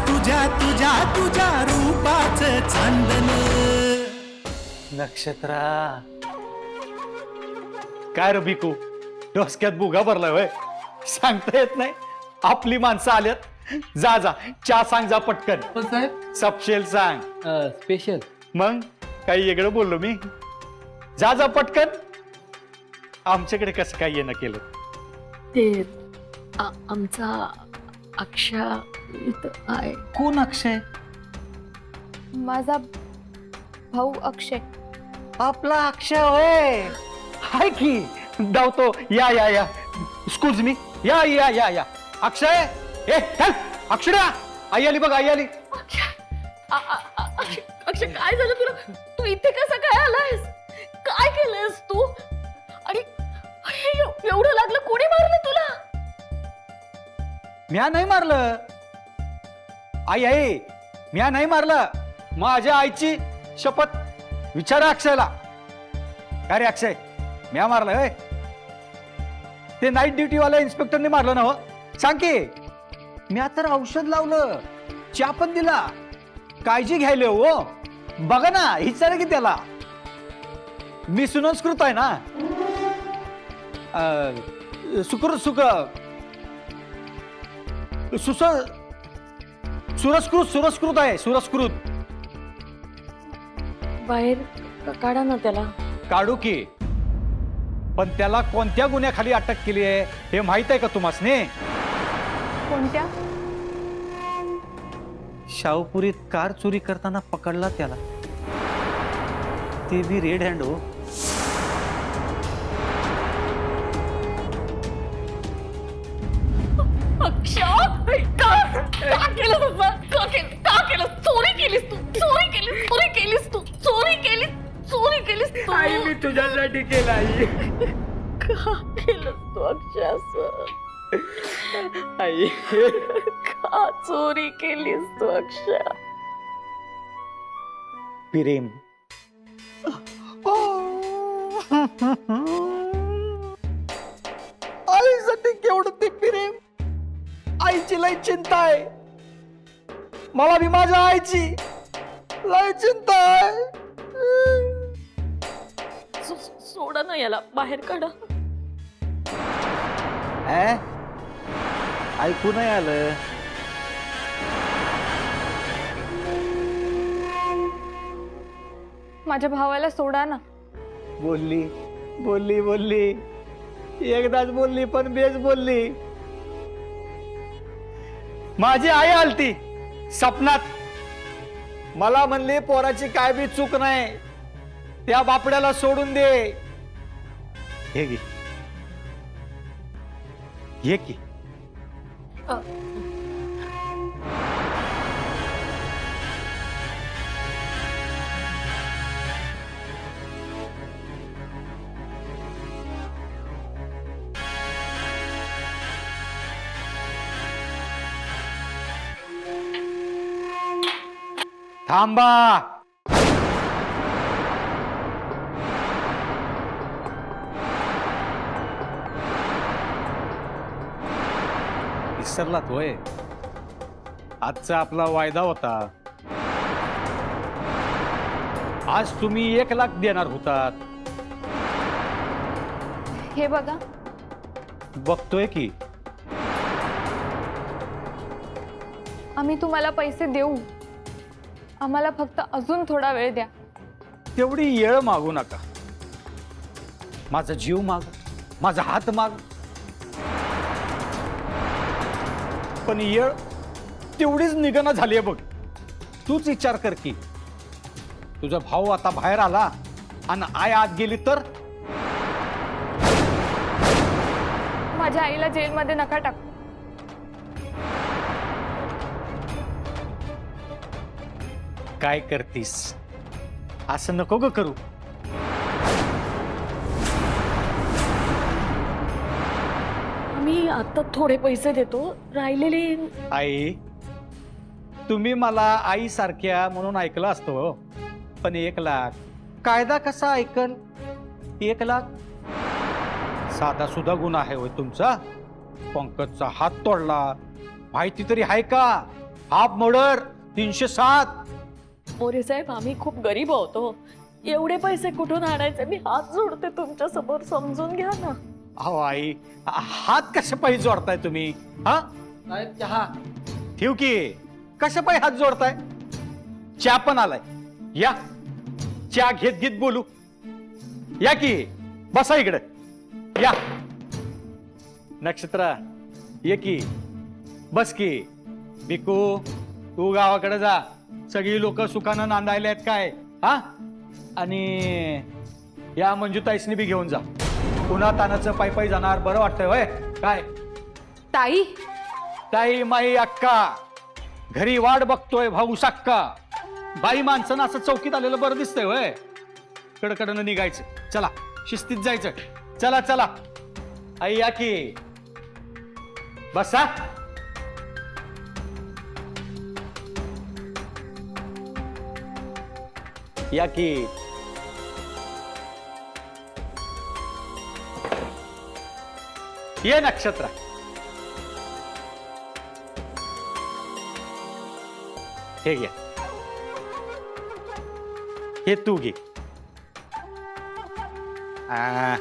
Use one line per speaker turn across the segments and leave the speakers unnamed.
तुझ्या तुझ्या तुझ्या रूपाचं चांदण.
नक्षत्रा काय रे भिकू, डोसक्यात बुगा भरलाय वय? सांगता येत नाही. आपली माणसं आल्यात. जा जा चहा सांग जा पटकन.
साहेब
सपशेल सांग.
स्पेशल.
मग काही वेगळं बोललो मी? जा जा पटकन. आमच्याकडे कसं काय येणं केलं?
ते आमचा अक्षा इथं आहे.
कोण अक्षय?
माझा भाऊ अक्षय.
आपला अक्षय होय. हाय की धावतो. या या या स्कूज मी. या या या या अक्षय. ए चल अक्षरा, आई आली बघ, आई आली.
अक्षय काय झालं तुला? तू इथे कसं काय आलायस? काय केलंयस तू? आणि एवढं लागलं? कोणी मारलं तुला?
म्या नाही मारलं. आई आई म्या नाही मारलं. माझ्या आईची शपथ. विचारा अक्षयला. काय रे अक्षय, म्या मारलं होय? ते नाईट ड्युटी वाला इन्स्पेक्टरने मारलं ना हो? सांग की. म्या तर औषध लावलं, चहा पण दिला. काळजी घ्यायला हो. बघा ना, विचारा की त्याला. मी सुसंस्कृत आहे ना. सुरस्कृत आहे. सुरस्कृत.
बाहेर काढा ना त्याला.
काढू की, पण त्याला कोणत्या गुन्ह्याखाली अटक केली आहे हे माहित आहे का तुम्हासने?
कोणत्या?
शाहूपुरीत कार चोरी करताना पकडला त्याला. ते बी रेड हँड हो.
अक्षय का केलं तसं? का केलं? चोरी केलीस तू. चोरी केलीस तू.
आई मी तुझ्यासाठी केलं आई.
का केलंस तू अक्षय असं?
आई
का चोरी केलीस तू अक्षय?
प्रेम. आईसाठी केवढं ते प्रेम. आईची लय चिंता आहे. मला बी माझ्या आईची लय चिंता आहे.
सोडा ना याला, बाहेर काढा.
ऐकू नाही आलं.
माझ्या भावाला सोडा ना.
बोलली बोलली बोलली. एकदाच बोलली पण बेच बोलली. माझी आई आलती सपनात. मला म्हणली पोराची काय बी चूक नाही, त्या बापड्याला सोडून दे. हे घे, घे की. थांबा. विसरलात होय? आजचा आपला वायदा होता. आज तुम्ही 1 लाख देणार होतात.
हे बघा,
बघतोय की.
आम्ही तुम्हाला पैसे देऊ. आम्हाला फक्त अजून थोडा वेळ द्या.
तेवढी येळ मागू नका. माझा जीव माग, माझा हात माग. पण येळ तेवढीच निघणं झाली आहे बघ. तूच विचार कर की, तुझा भाऊ आता बाहेर आला आणि आई आत गेली तर?
माझ्या आईला जेलमध्ये नका टाकू.
काय करतीस? असं नको ग करू.
आम्ही आता थोडे पैसे देतो, राहिलेले.
आई, तुम्ही मला आई सारख्या म्हणून ऐकलं असतं हो. पण 1 लाख कायदा कसा ऐकल? 1 लाख साधा सुद्धा गुन्हा आहे होय तुमचा. पंकजचा हात तोडला, माहिती तरी आहे का? Half murder 307.
मोरे साहेब आम्ही खूप गरीब होतो, एवढे पैसे कुठून आणायचे? मी हात जोडते तुमच्या समोर, समजून घ्या ना.
अहो आई, हात कशा पायी जोडताय तुम्ही? हा
साहेब चहा.
ठेव की. कशा पायी हात जोडताय? चहा पण आलाय. या चहा घेत घेत बोलू. या की, बसा इकडे. या नक्षत्रा, ये की, बस की. बिकू, तू गावाकडे जा. सगळी लोक सुखानं नांदायला आहेत काय? हा, आणि या मंजुताईसनी बी घेऊन जा. पुन्हा तानाचं पायी पायी जाणार बरं वाटतंय होय काय?
ताई,
ताई, माई, अक्का, घरी वाट बघतोय भाऊ सक्का. बाई माणसानं असं चौकीत आलेलं बरं दिसतंय होय. कडकडनं निघायचं. चला, शिस्तीत जायचं. चला चला. आई या की, बसा. या की. ये नक्षत्र. हे घ्या. हे तू घे. आ.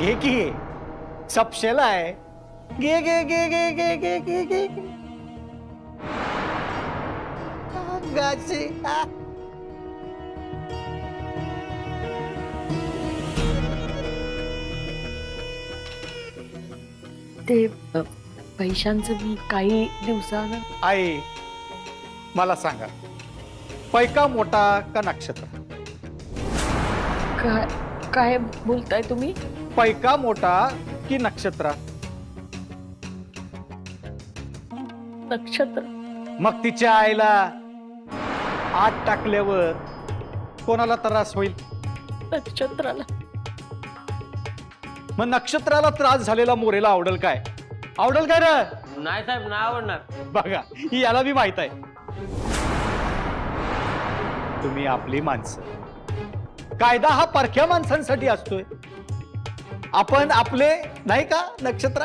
घे की, सपशेल आहे. घे घे घे घे घे घे घे घे घे. गाची.
ते पैशांचं मी काही दिवसानं.
आई, मला सांगा, पैका मोठा का नक्षत्र?
काय काय बोलताय तुम्ही?
पैका मोठा की नक्षत्र?
नक्षत्र.
मग तिच्या आईला आत टाकल्यावर कोणाला त्रास होईल?
नक्षत्राला.
मग नक्षत्राला त्रास झालेला मोरेला आवडेल काय? आवडेल काय रे?
नाही साहेब, नाही आवडणार.
बघा, ही याला बी माहित आहे. तुम्ही आपली माणसं. कायदा हा परक्या माणसांसाठी असतोय. आपण आपले नाही का नक्षत्र?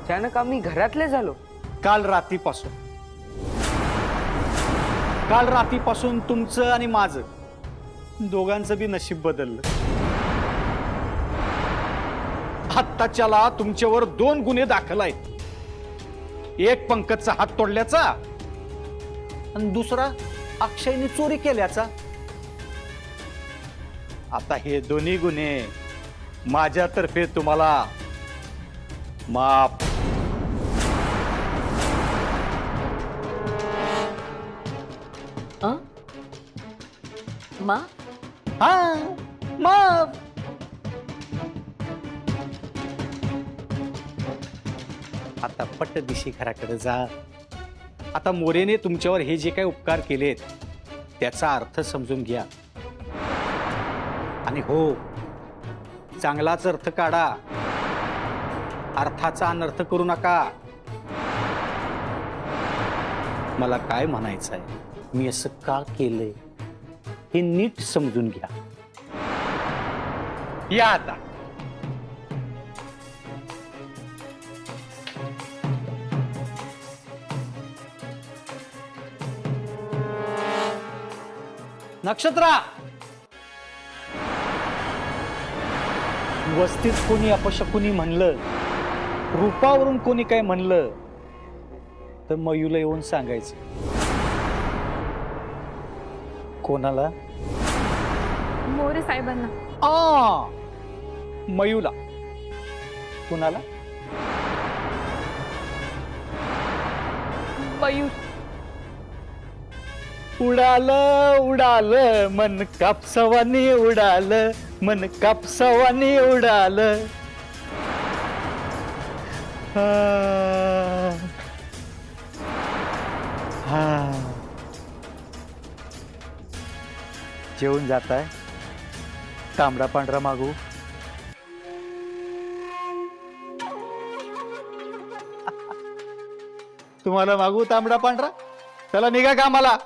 अचानक आम्ही घरातले झालो.
काल रात्रीपासून तुमचं आणि माझं दोघांचं बी नशीब बदललं. आत्ताच्याला तुमच्यावर 2 गुन्हे दाखल आहेत. एक पंकजचा हात तोडल्याचा आणि दुसरा अक्षयने चोरी केल्याचा. आता हे दोन्ही गुन्हे माझ्यातर्फे तुम्हाला माफ.
मा
हा, माफ. आता पट्टदिशी घराकडे जा. आता मोरेने तुमच्यावर हे जे काही उपकार केलेत त्याचा अर्थ समजून घ्या. आणि हो, चांगलाच अर्थ काढा. अर्थाचा अनर्थ करू नका. मला काय म्हणायचं आहे, मी असं का केलंय हे नीट समजून घ्या. या आता. नक्षत्रा, वस्तीत कोणी अपशकुनी म्हणलं, रूपावरून कोणी काय म्हणलं तर मयूला येऊन सांगायचं. कोणाला?
मोरे साहेबांना.
मयूला. कुणाला?
मयूर.
उडालं उडालं मन कापसावानी उडालं, मन कापसावानी उडालं. जेवून जाताय, तांबडा पांढरा मागू? तुम्हाला मागू तांबडा पांढरा? चला निघा कामाला.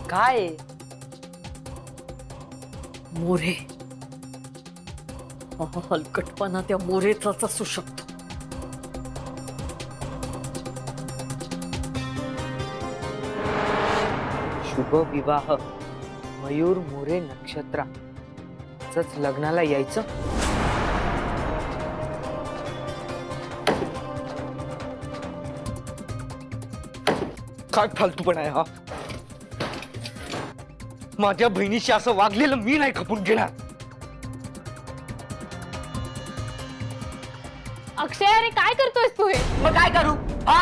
काय
मोरे. हलकटपणा त्या मोरेचाच असू शकतो.
शुभ विवाह मयूर मोरे नक्षत्राचंच लग्नाला यायचं. काय फालतूपणा आहे हा. माझ्या बहिणीशी असं वागलेलं मी नाही खपून घेणार.
अक्षय, अरे काय करतोयस तू हे?
मग काय करू हा.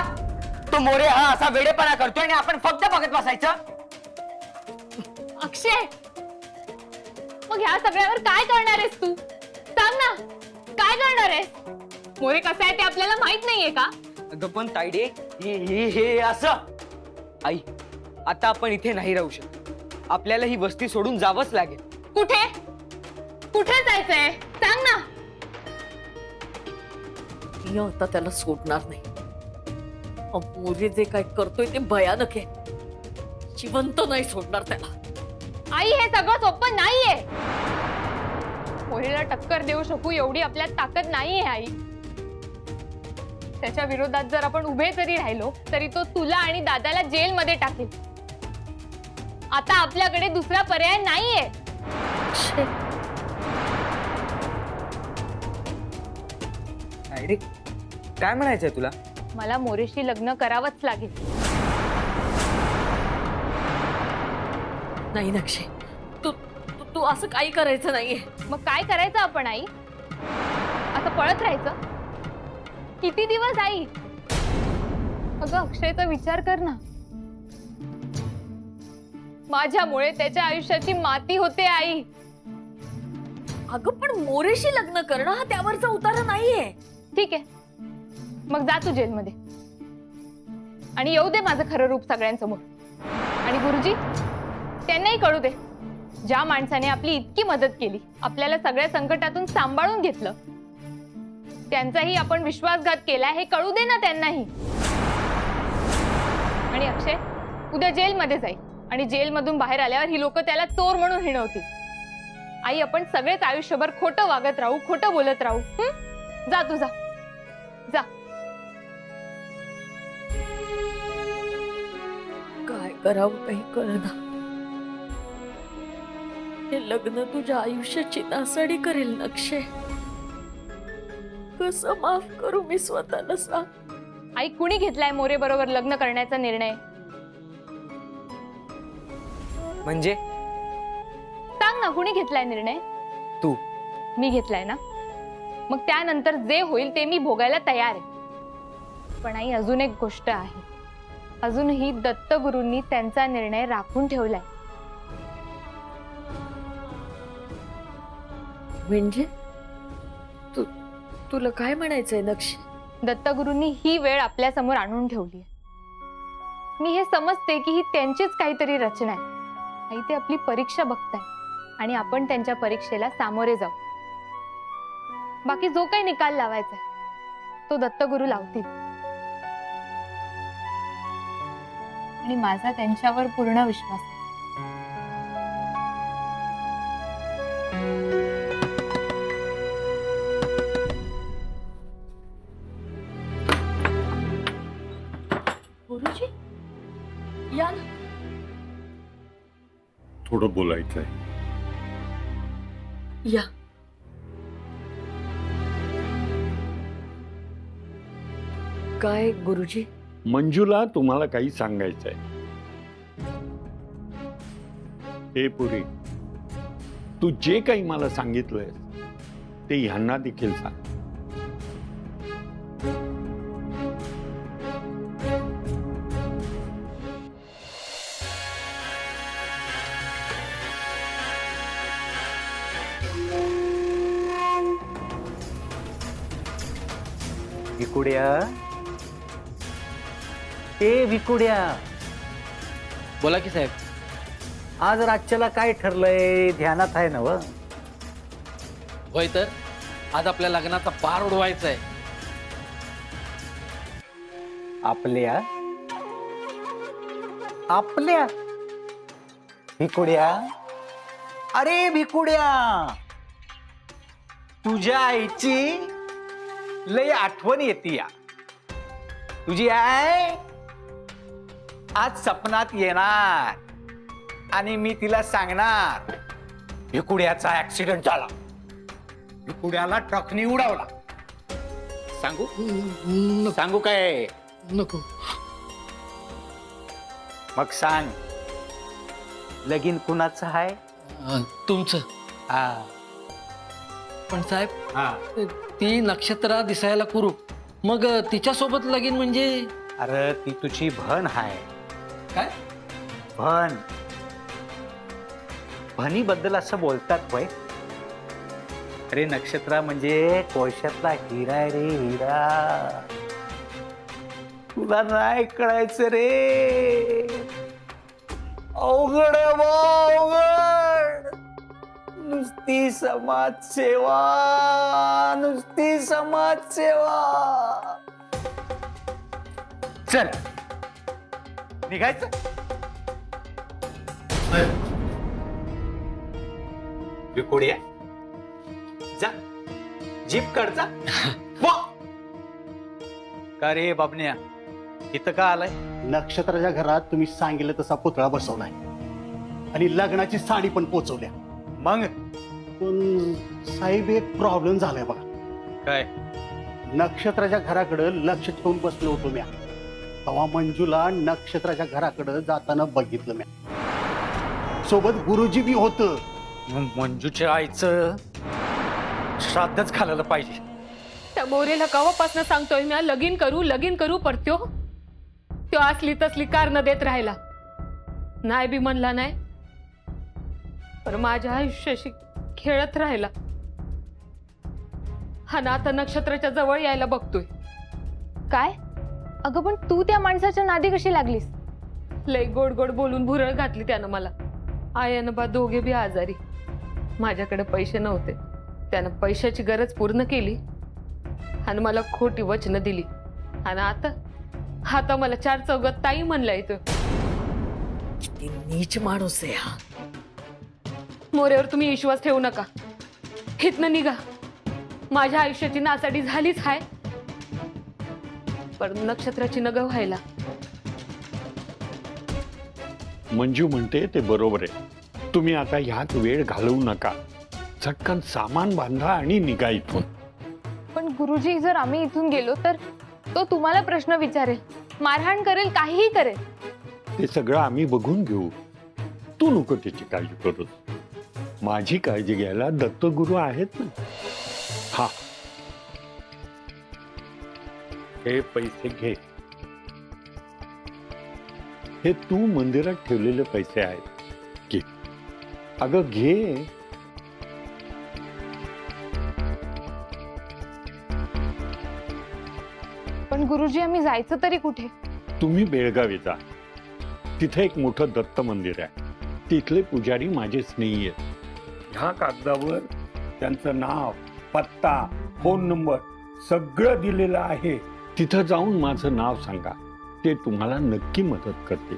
तो मोरे हा असा वेडेपणा करतोय आणि आपण फक्त बघत बसायचं.
अक्षय, मग ह्या सगळ्यावर काय करणार आहेस तू? सांग ना, काय करणार आहेस? मोरे कसा आहे ते आपल्याला माहित नाहीये का?
अगं पण तायडे, हे असं. आई, आता आपण इथे नाही राहू शकत. आपल्याला ही वस्ती सोडून जावंच लागेल.
कुठे कुठे जायचंय सांग ना.
मी आता त्याला सोडणार नाही. मोरे जे काय करतोय ते भयानक आहे. जिवंत नाही सोडणार त्याला.
आई, हे सगळं सोपं नाहीये. मोरेला टक्कर देऊ शकू एवढी आपल्यात ताकद नाहीये आई. त्याच्या विरोधात जर आपण उभे जरी राहिलो तरी तो तुला आणि दादाला जेलमध्ये टाकेल. आता आपल्याकडे दुसरा पर्याय नाहीये.
तायडे, काय म्हणायचंय तुला?
मला मोरेशी लग्न करावंच लागेल.
नाही नक्षे, तू तू असं काही करायचं नाहीये.
मग काय करायचं आपण आई? असं पळत राहायचं? किती दिवस आई? अगं अक्षयचा विचार कर ना. माझ्यामुळे त्याच्या आयुष्याची माती होते आई.
अगं पण मोरेशी लग्न करणं हा त्यावरचा उतारा नाहीये.
ठीक आहे, मग जा तू जेलमध्ये आणि येऊ दे माझं खरं रूप सगळ्यांसमोर. आणि गुरुजी, त्यांनाही कळू दे. ज्या माणसाने आपली इतकी मदत केली, आपल्याला सगळ्या संकटातून सांभाळून घेतलं, त्यांचाही आपण विश्वासघात केला हे कळू दे ना त्यांनाही. आणि अक्षय उद्या जेलमध्ये जाईल आणि जेलमधून बाहेर आल्यावर ही लोक त्याला चोर म्हणून हिणवतील. आई, आपण सगळेच आयुष्यभर खोटं वागत राहू, खोटं बोलत राहू. जा तू, जा जा.
काय करावं काही कळना. हे लग्न तुझ्या आयुष्याची नासाडी करेल नक्षे. कसं माफ करू मी स्वतःला सांग.
आई, कुणी घेतलाय मोरे बरोबर लग्न करण्याचा निर्णय?
म्हणजे
सांग ना, कुणी घेतलाय निर्णय?
तू.
मी घेतलाय ना. मग त्यानंतर जे होईल ते मी भोगायला तयार आहे. पण आई, अजून एक गोष्ट आहे. अजूनही दत्तगुरूंनी त्यांचा निर्णय राखून ठेवलाय.
म्हणजे तुला काय म्हणायचंय नक्षी?
दत्तगुरूंनी ही वेळ आपल्या समोर आणून ठेवली आहे. मी हे समजते की ही त्यांचीच काहीतरी रचना आहे. आई, ते आपली परीक्षा बघताय आणि आपण त्यांच्या परीक्षेला सामोरे जाऊ. बाकी जो काही निकाल लावायचा आहे तो दत्तगुरू लावतील. आणि माझा त्यांच्यावर पूर्ण विश्वास आहे.
गुरुजी या ना.
थोडं बोलायचं आहे.
या. काय गुरुजी?
मंजूला तुम्हाला काही सांगायचं आहे. हे पुरी, तू जे काही मला सांगितलंय ते ह्यांना देखील सांग.
विकुड्या, ए विकुड्या,
बोला की साहेब.
आज रातच्याला काय ठरलंय? ध्यानात आहे ना व?
होय तर आज आपल्या लग्नाचा पार उडवायचा आहे.
आपल्या आपल्या भिकुड्या, अरे भिकुड्या, तुझ्या आईची लय आठवण येते या. तुझी आई आज सपनात येणार आणि मी तिला सांगणार भिकुड्याचा ऍक्सिडेंट झाला, भिकुड्याला ट्रकने उडवला. सांगू सांगू काय?
नको.
मग सांग, लगीन कुणाचं आहे?
तुमचं.
हा
पण साहेब,
हा.
ती नक्षत्रा दिसायला कुरूप, मग तिच्यासोबत लगीन म्हणजे
अरे ती तुझी बहन आहे.
काय?
बहन. बहिणीबद्दल असं बोलतात होय? अरे नक्षत्रा म्हणजे कोळशातला हिरा आहे रे, हिरा. तुला नाही कळायचं रे. अवघड आहे बा, अवघड. नुसती समाजसेवा, नुसती समाजसेवा. चल निघायचं. विकुड्या, जा जीप काढचा. का रे बाबन्या, इथं का आलाय?
नक्षत्राच्या घरात तुम्ही सांगितलं तसा पुतळा बसवलाय आणि लग्नाची साडी पण पोचवल्या.
मग
पण साहेब, एक प्रॉब्लेम झालाय बघा.
काय?
नक्षत्राच्या घराकडे लक्ष ठेवून बसलो होतो म्या, तेव्हा मंजूला नक्षत्राच्या घराकडे जाताना बघितलं म्या. सोबत गुरुजी बी होत.
मंजूच्या आईचं श्राद्धच घालायला पाहिजे.
त्या मोरेला कवापासून सांगतोय मी लगीन करू परत्यो. तो असली तसली कारण देत राहिला, नाही बी म्हणला नाही, पण माझ्या आयुष्याशी खेळत राहिला. हा ना आता नक्षत्राच्या जवळ यायला बघतोय. काय? अगं पण तू त्या माणसाच्या नादी कशी लागलीस? लय गोड गोड बोलून भुरळ घातली त्यानं मला. आयानं बा दोघे बी आजारी, माझ्याकडे पैसे नव्हते. त्यानं पैशाची गरज पूर्ण केली आणि मला खोटी वचनं दिली. आणि आता मला चार चौघात ताई म्हणलाय तो.
किती नीच माणूस आहे हा.
मोरेवर तुम्ही विश्वास ठेवू नका. हितनं निघा. माझ्या आयुष्याची नासाडी झालीच हाय, पण नक्षत्राची नग व्हायला.
मंजू म्हणते ते बरोबर आहे. तुम्ही आता ह्यात वेळ घालवू नका. झटकन सामान बांधा आणि निघा इथून.
पण गुरुजी, जर आम्ही इथून गेलो तर तो तुम्हाला प्रश्न विचारेल, मारहाण करेल, काहीही करेल.
ते सगळं आम्ही बघून घेऊ. तू नको त्याची काळजी करूस. माझी काळजी घ्यायला दत्तगुरू आहेत ना. हा, हे पैसे घे. हे तू मंदिरात ठेवलेले पैसे आहेत. घे अगं, घे.
पण गुरुजी, आम्ही जायचं तरी कुठे?
तुम्ही बेळगावी जा. तिथे एक मोठं दत्त मंदिर आहे. तिथले पुजारी माझे स्नेही आहेत. ह्या कागदावर त्यांचं नाव, पत्ता, फोन नंबर सगळं दिलेलं आहे. तिथं जाऊन माझं नाव सांगा, ते तुम्हाला नक्की मदत करते.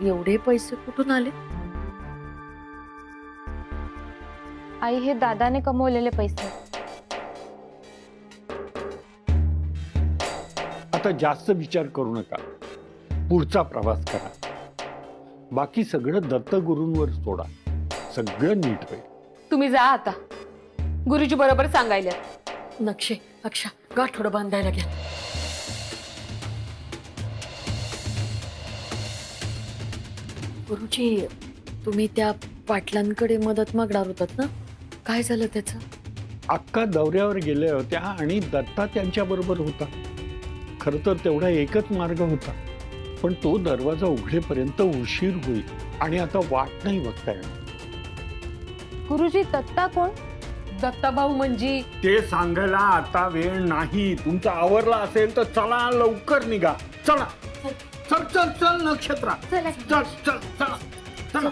एवढे पैसे कुठून आले?
आई, हे दादाने कमवलेले पैसे.
आता जास्त विचार करू नका, पुढचा प्रवास करा. बाकी सगळं दत्तगुरूंवर सोडा, सगळं नीट होईल.
तुम्ही जा आता, गुरुजी बरोबर सांगायला.
नक्षे, अक्षा, गाठोडं बांधायला घ्या. गुरुजी, तुम्ही त्या पाटलांकडे मदत मागणार होतात ना? काय झालं त्याचं?
अक्का दौऱ्यावर गेल्या होत्या आणि दत्ता त्यांच्या बरोबर होता. खर तर तेवढा एकच मार्ग होता, पण तो दरवाजा उघडेपर्यंत उशीर होईल आणि आता वाट नाही बघता येणार.
गुरुजी, दत्ता कोण?
दत्ता भाऊ म्हणजे
ते सांगायला आता वेळ नाही. तुमचा आवरला असेल तर चला, लवकर निघा. चला, चल चल चल नक्षत्रा, चल चल चला चला.